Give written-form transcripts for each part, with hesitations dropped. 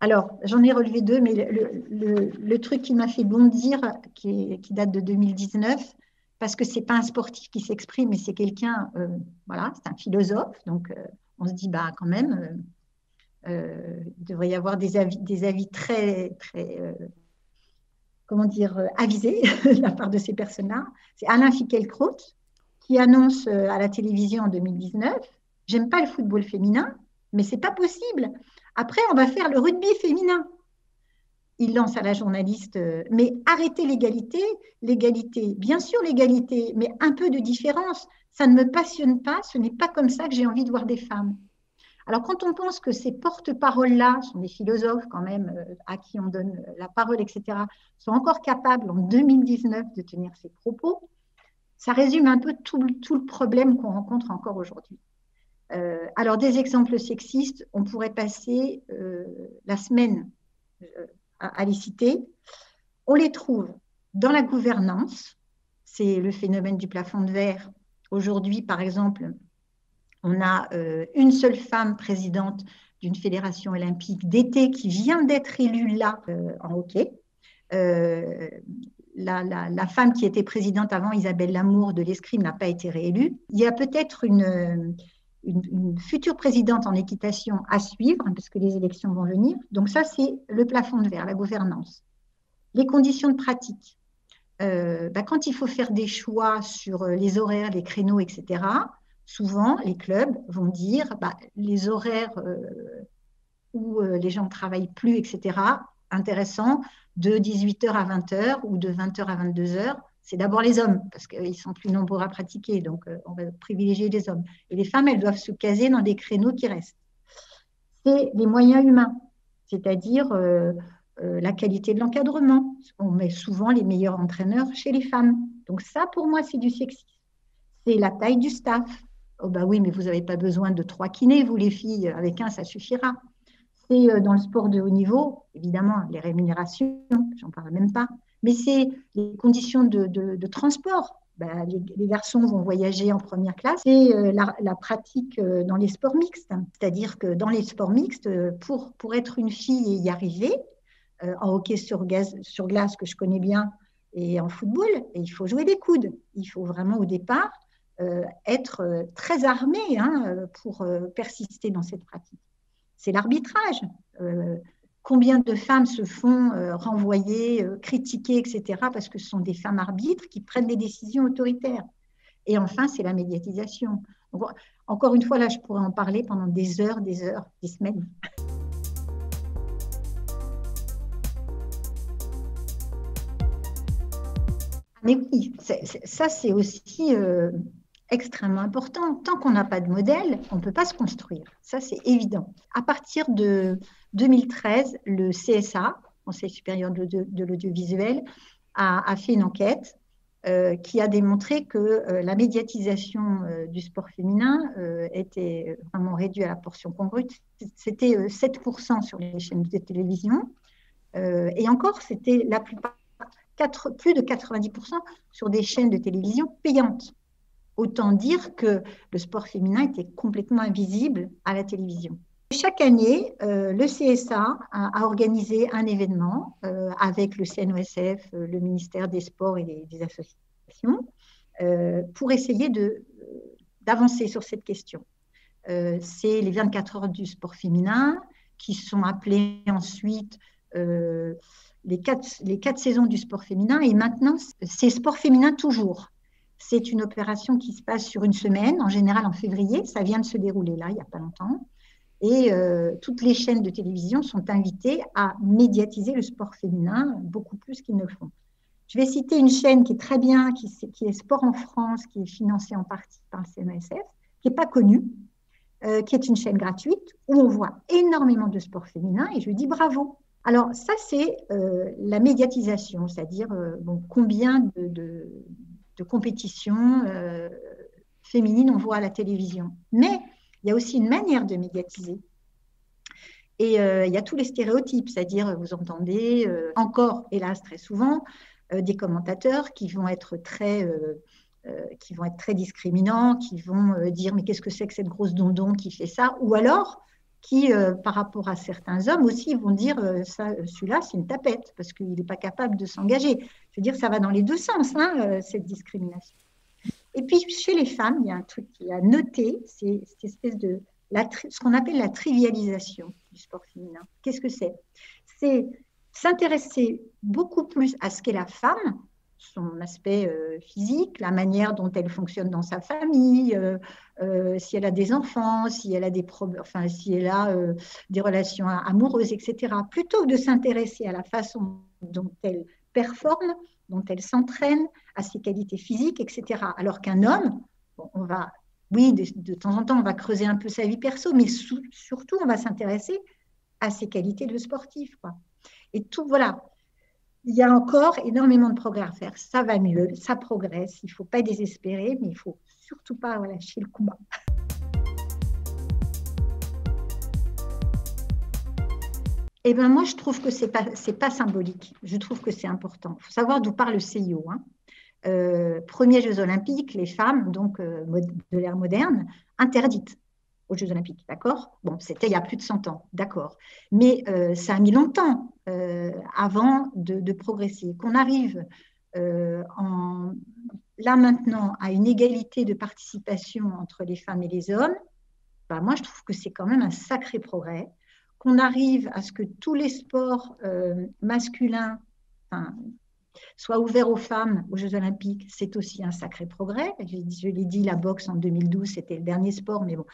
Alors, j'en ai relevé deux, mais le truc qui m'a fait bondir, qui date de 2019, parce que c'est pas un sportif qui s'exprime, mais c'est quelqu'un, voilà, c'est un philosophe, donc on se dit, bah quand même, il devrait y avoir des avis très, très, comment dire, avisés de la part de ces personnes-là. C'est Alain Finkielkraut qui annonce à la télévision en 2019, j'aime pas le football féminin, mais c'est pas possible. Après, on va faire le rugby féminin. Il lance à la journaliste, mais arrêtez l'égalité, l'égalité, bien sûr l'égalité, mais un peu de différence. Ça ne me passionne pas, ce n'est pas comme ça que j'ai envie de voir des femmes. Alors quand on pense que ces porte-paroles-là sont des philosophes quand même, à qui on donne la parole, etc., sont encore capables en 2019 de tenir ces propos, ça résume un peu tout le problème qu'on rencontre encore aujourd'hui. Alors des exemples sexistes, on pourrait passer la semaine à les citer. On les trouve dans la gouvernance, c'est le phénomène du plafond de verre. Aujourd'hui, par exemple, on a une seule femme présidente d'une fédération olympique d'été qui vient d'être élue là en hockey. Euh, la femme qui était présidente avant, Isabelle Lamour de l'escrime, n'a pas été réélue. Il y a peut-être une future présidente en équitation à suivre, parce que les élections vont venir. Donc ça, c'est le plafond de verre, la gouvernance. Les conditions de pratique. Quand il faut faire des choix sur les horaires, les créneaux, etc., souvent les clubs vont dire les horaires où les gens ne travaillent plus, etc., intéressant, de 18h à 20h ou de 20h à 22h, c'est d'abord les hommes, parce qu'ils sont plus nombreux à pratiquer, donc on va privilégier les hommes. Et les femmes, elles doivent se caser dans des créneaux qui restent. C'est les moyens humains, c'est-à-dire la qualité de l'encadrement. On met souvent les meilleurs entraîneurs chez les femmes. Donc ça, pour moi, c'est du sexisme. C'est la taille du staff. Oh bah oui, mais vous n'avez pas besoin de 3 kinés, vous les filles, avec un, ça suffira. C'est dans le sport de haut niveau, évidemment, les rémunérations, j'en parle même pas, mais c'est les conditions de transport. Ben, les garçons vont voyager en première classe. C'est la pratique dans les sports mixtes. C'est-à-dire que dans les sports mixtes, pour être une fille et y arriver, en hockey sur glace que je connais bien et en football, il faut jouer des coudes. Il faut vraiment au départ être très armé pour persister dans cette pratique. C'est l'arbitrage. Combien de femmes se font renvoyer, critiquer, etc., parce que ce sont des femmes arbitres qui prennent des décisions autoritaires. Et enfin, c'est la médiatisation. Donc, encore une fois, là, je pourrais en parler pendant des heures, des semaines. Mais oui, ça, c'est aussi extrêmement important. Tant qu'on n'a pas de modèle, on ne peut pas se construire. Ça, c'est évident. À partir de 2013, le CSA, Conseil supérieur de l'audiovisuel, a fait une enquête qui a démontré que la médiatisation du sport féminin était vraiment réduite à la portion congrue. C'était 7% sur les chaînes de télévision. Et encore, c'était la plupart, plus de 90% sur des chaînes de télévision payantes. Autant dire que le sport féminin était complètement invisible à la télévision. Chaque année, le CSA a organisé un événement avec le CNOSF, le ministère des Sports et des associations pour essayer d'avancer sur cette question. C'est les 24 heures du sport féminin qui sont appelées ensuite les quatre saisons du sport féminin et maintenant c'est sport féminin toujours. C'est une opération qui se passe sur une semaine, en général en février. Ça vient de se dérouler là, il n'y a pas longtemps. Et toutes les chaînes de télévision sont invitées à médiatiser le sport féminin beaucoup plus qu'ils ne le font. Je vais citer une chaîne qui est très bien, qui est Sport en France, qui est financée en partie par le CNESF, qui n'est pas connue, qui est une chaîne gratuite, où on voit énormément de sport féminin, et je lui dis bravo. Alors ça, c'est la médiatisation, c'est-à-dire combien de compétitions féminines on voit à la télévision. Mais il y a aussi une manière de médiatiser. Et il y a tous les stéréotypes, c'est-à-dire vous entendez encore, hélas, très souvent, des commentateurs qui vont être très discriminants, qui vont dire mais qu'est-ce que c'est que cette grosse dondon qui fait ça? Ou alors qui, par rapport à certains hommes aussi, vont dire ça, celui-là, c'est une tapette, parce qu'il n'est pas capable de s'engager. Je veux dire, ça va dans les deux sens, hein, cette discrimination. Et puis, chez les femmes, il y a un truc qui est à noter, c'est cette espèce de, ce qu'on appelle la trivialisation du sport féminin. Qu'est-ce que c'est? C'est s'intéresser beaucoup plus à ce qu'est la femme, son aspect physique, la manière dont elle fonctionne dans sa famille, si elle a des enfants, si elle a des enfin, si elle a des relations amoureuses, etc. Plutôt que de s'intéresser à la façon dont elle performe, dont elle s'entraîne, à ses qualités physiques, etc. Alors qu'un homme, bon, on va, oui, de temps en temps, on va creuser un peu sa vie perso, mais surtout, on va s'intéresser à ses qualités de sportif, quoi. Et tout, voilà. Il y a encore énormément de progrès à faire. Ça va mieux, ça progresse. Il ne faut pas désespérer, mais il ne faut surtout pas lâcher le combat. Eh bien, moi, je trouve que ce n'est pas symbolique. Je trouve que c'est important. Il faut savoir d'où part le CIO. Hein. Premiers Jeux Olympiques, les femmes, donc de l'ère moderne, interdites aux Jeux Olympiques, d'accord? Bon, c'était il y a plus de 100 ans, d'accord. Mais ça a mis longtemps avant de progresser. Qu'on arrive là maintenant à une égalité de participation entre les femmes et les hommes, bah, moi je trouve que c'est quand même un sacré progrès. Qu'on arrive à ce que tous les sports masculins soient ouverts aux femmes aux Jeux Olympiques, c'est aussi un sacré progrès. Je l'ai dit, la boxe en 2012, c'était le dernier sport, mais bon,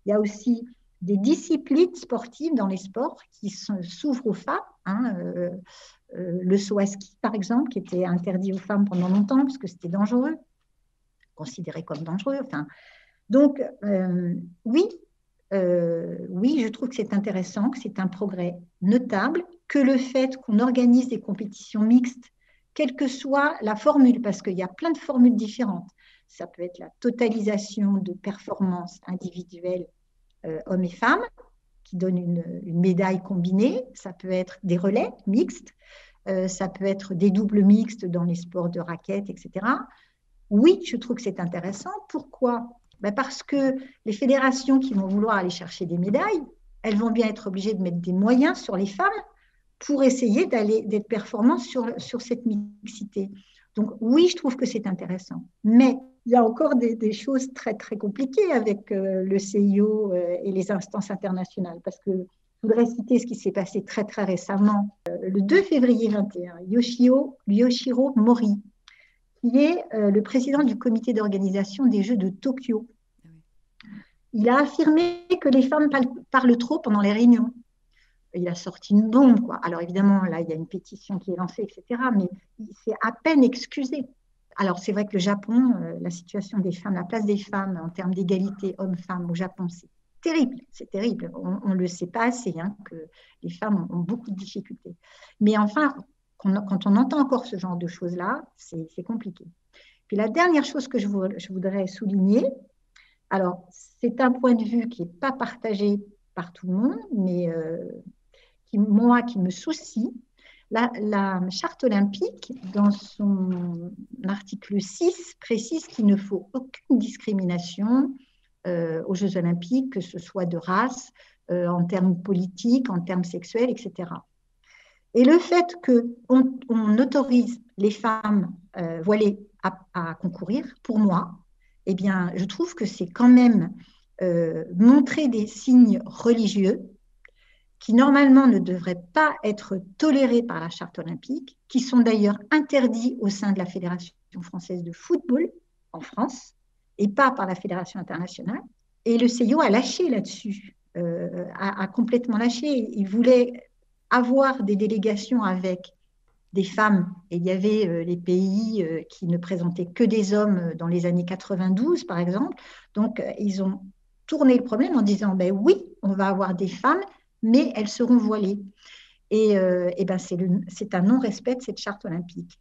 il y a aussi des disciplines sportives dans les sports qui s'ouvrent aux femmes. Hein, le saut à ski, par exemple, qui était interdit aux femmes pendant longtemps parce que c'était dangereux, considéré comme dangereux. Enfin, donc, oui, je trouve que c'est intéressant, que c'est un progrès notable, que le fait qu'on organise des compétitions mixtes, quelle que soit la formule, parce qu'il y a plein de formules différentes. Ça peut être la totalisation de performances individuelles hommes et femmes, qui donne une médaille combinée. Ça peut être des relais mixtes, ça peut être des doubles mixtes dans les sports de raquettes, etc. Oui, je trouve que c'est intéressant. Pourquoi? Ben parce que les fédérations qui vont vouloir aller chercher des médailles, elles vont bien être obligées de mettre des moyens sur les femmes pour essayer d'être performantes sur cette mixité. Donc oui, je trouve que c'est intéressant. Mais il y a encore des choses très, très compliquées avec le CIO et les instances internationales, parce que je voudrais citer ce qui s'est passé très, très récemment. Le 2 février 21, Yoshiro Mori, qui est le président du comité d'organisation des Jeux de Tokyo, il a affirmé que les femmes parlent trop pendant les réunions. Il a sorti une bombe, quoi. Alors évidemment, là, il y a une pétition qui est lancée, etc., mais il s'est à peine excusé. Alors, c'est vrai que le Japon, la situation des femmes, la place des femmes en termes d'égalité hommes-femmes au Japon, c'est terrible, c'est terrible. On ne le sait pas assez, hein, que les femmes ont beaucoup de difficultés. Mais enfin, quand on entend encore ce genre de choses-là, c'est compliqué. Puis la dernière chose que je voudrais souligner, alors, c'est un point de vue qui n'est pas partagé par tout le monde, mais qui me soucie. La charte olympique, dans son article 6, précise qu'il ne faut aucune discrimination aux Jeux olympiques, que ce soit de race, en termes politiques, en termes sexuels, etc. Et le fait qu'on autorise les femmes voilées à concourir, pour moi, eh bien, je trouve que c'est quand même montrer des signes religieux qui normalement ne devraient pas être tolérés par la charte olympique, qui sont d'ailleurs interdits au sein de la Fédération française de football en France et pas par la Fédération internationale. Et le CIO a lâché là-dessus, a complètement lâché. Il voulait avoir des délégations avec des femmes, et il y avait les pays qui ne présentaient que des hommes dans les années 92, par exemple. Donc, ils ont tourné le problème en disant, ben oui, on va avoir des femmes, mais elles seront voilées. Et ben c'est un non-respect de cette charte olympique.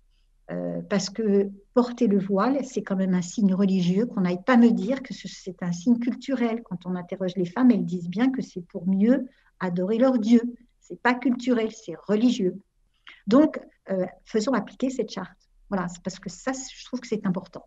Parce que porter le voile, c'est quand même un signe religieux, qu'on n'aille pas me dire que c'est un signe culturel. Quand on interroge les femmes, elles disent bien que c'est pour mieux adorer leur Dieu. Ce n'est pas culturel, c'est religieux. Donc, faisons appliquer cette charte. Voilà, c'est parce que ça, je trouve que c'est important.